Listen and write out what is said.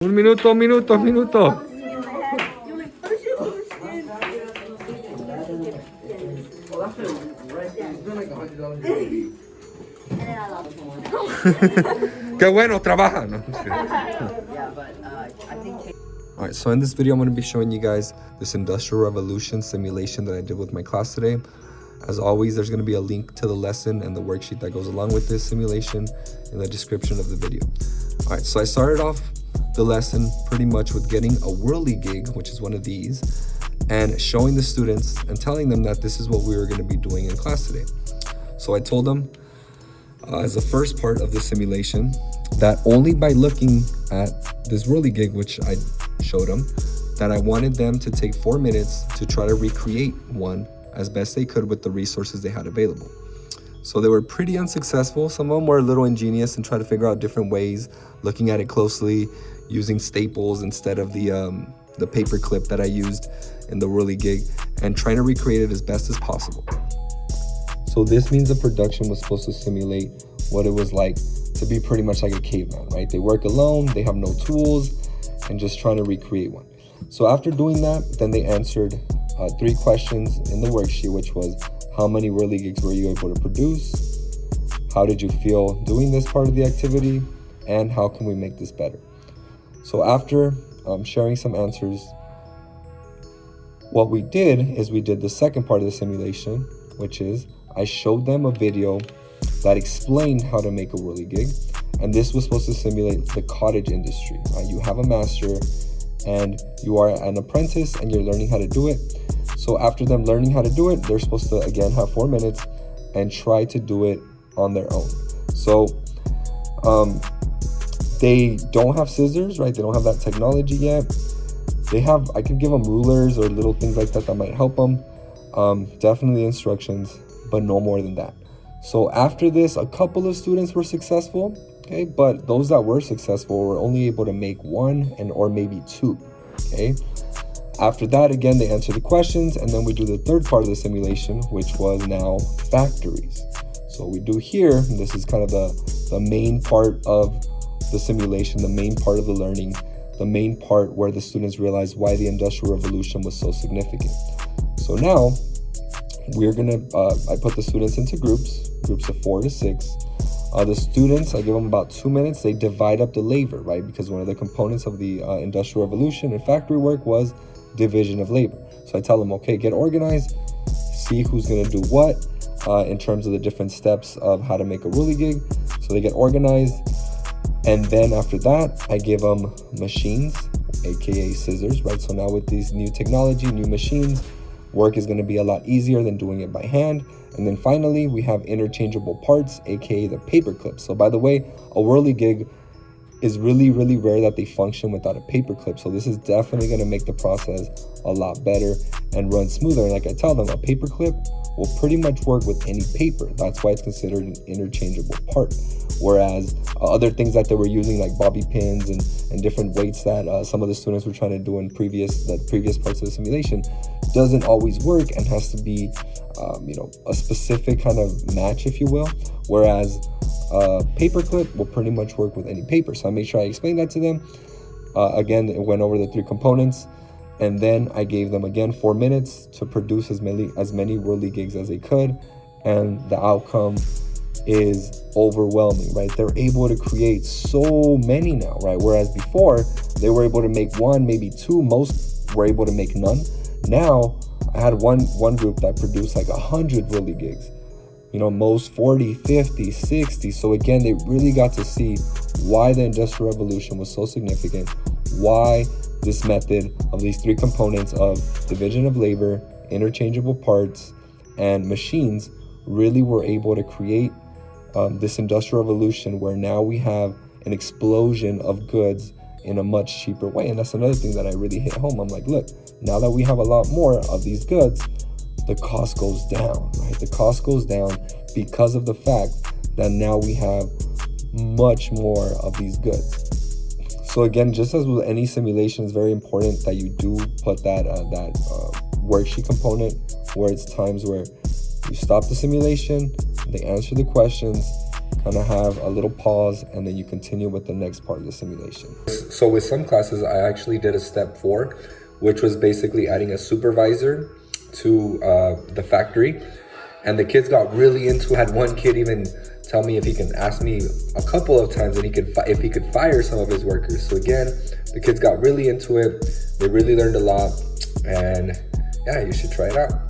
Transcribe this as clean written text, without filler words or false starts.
Un minuto, un minuto, un minuto. Qué bueno, trabaja. No, Alright, so in this video I'm going to be showing you guys this Industrial Revolution simulation that I did with my class today. As always, there's going to be a link to the lesson and the worksheet that goes along with this simulation in the description of the video. Alright, so I started off the lesson pretty much with getting a whirligig, which is one of these, and showing the students and telling them that this is what we were going to be doing in class today. So I told them as the first part of the simulation that only by looking at this whirligig, which I showed them, that I wanted them to take 4 minutes to try to recreate one as best they could with the resources they had available. So they were pretty unsuccessful. Some of them were a little ingenious and tried to figure out different ways, looking at it closely, using staples instead of the paper clip that I used in the whirligig, and trying to recreate it as best as possible. So this means the production was supposed to simulate what it was like to be pretty much like a caveman, right? They work alone, they have no tools, and just trying to recreate one. So after doing that, then they answered 3 questions in the worksheet, which was, how many whirligigs were you able to produce? How did you feel doing this part of the activity? And how can we make this better? So after sharing some answers, what we did is we did the second part of the simulation, which is I showed them a video that explained how to make a whirligig. And this was supposed to simulate the cottage industry, right? You have a master and you are an apprentice and you're learning how to do it. So after them learning how to do it, they're supposed to again have 4 minutes and try to do it on their own. So they don't have scissors, right? They don't have that technology yet. I could give them rulers or little things like that that might help them. Definitely instructions, but no more than that. So after this, a couple of students were successful, okay? But those that were successful were only able to make 1 or maybe 2, okay? After that, again, they answer the questions, and then we do the third part of the simulation, which was now factories. So we do here, and this is kind of the main part of the simulation, the main part of the learning, the main part where the students realized why the Industrial Revolution was so significant. So now, we're gonna, I put the students into groups of 4 to 6. The students, I give them about 2 minutes. They divide up the labor, right? Because one of the components of the Industrial Revolution and factory work was division of labor. So I tell them, okay, get organized, see who's gonna do what in terms of the different steps of how to make a whirligig. So they get organized. And then after that, I give them machines, AKA scissors, right? So now with these new technology, new machines, work is gonna be a lot easier than doing it by hand. And then finally, we have interchangeable parts, AKA the paper clips. So by the way, a whirligig is really, really rare that they function without a paper clip. So this is definitely gonna make the process a lot better and run smoother. And like I tell them, a paper clip will pretty much work with any paper. That's why it's considered an interchangeable part. Whereas other things that they were using, like bobby pins and different weights that some of the students were trying to do in the previous parts of the simulation, doesn't always work and has to be a specific kind of match, if you will. Whereas paperclip will pretty much work with any paper. So I made sure I explained that to them. Again, it went over the 3 components, and then I gave them again 4 minutes to produce as many whirligigs as they could, and the outcome is overwhelming, right? They're able to create so many now, right? Whereas before they were able to make 1, maybe 2, most were able to make none. Now I had one group that produced like 100 whirligigs. Most 40, 50, 60. So again, they really got to see why the Industrial Revolution was so significant, why this method of these 3 components of division of labor, interchangeable parts, and machines really were able to create this Industrial Revolution, where now we have an explosion of goods in a much cheaper way. And that's another thing that I really hit home. I'm like, look, now that we have a lot more of these goods, the cost goes down, right? The cost goes down because of the fact that now we have much more of these goods. So again, just as with any simulation, it's very important that you do put that worksheet component, where it's times where you stop the simulation, they answer the questions, kind of have a little pause, and then you continue with the next part of the simulation. So with some classes, I actually did a step 4, which was basically adding a supervisor to the factory. And the kids got really into it. Had one kid even tell me if he can ask me a couple of times and if he could fire some of his workers. So again, the kids got really into it. They really learned a lot, and yeah, you should try it out.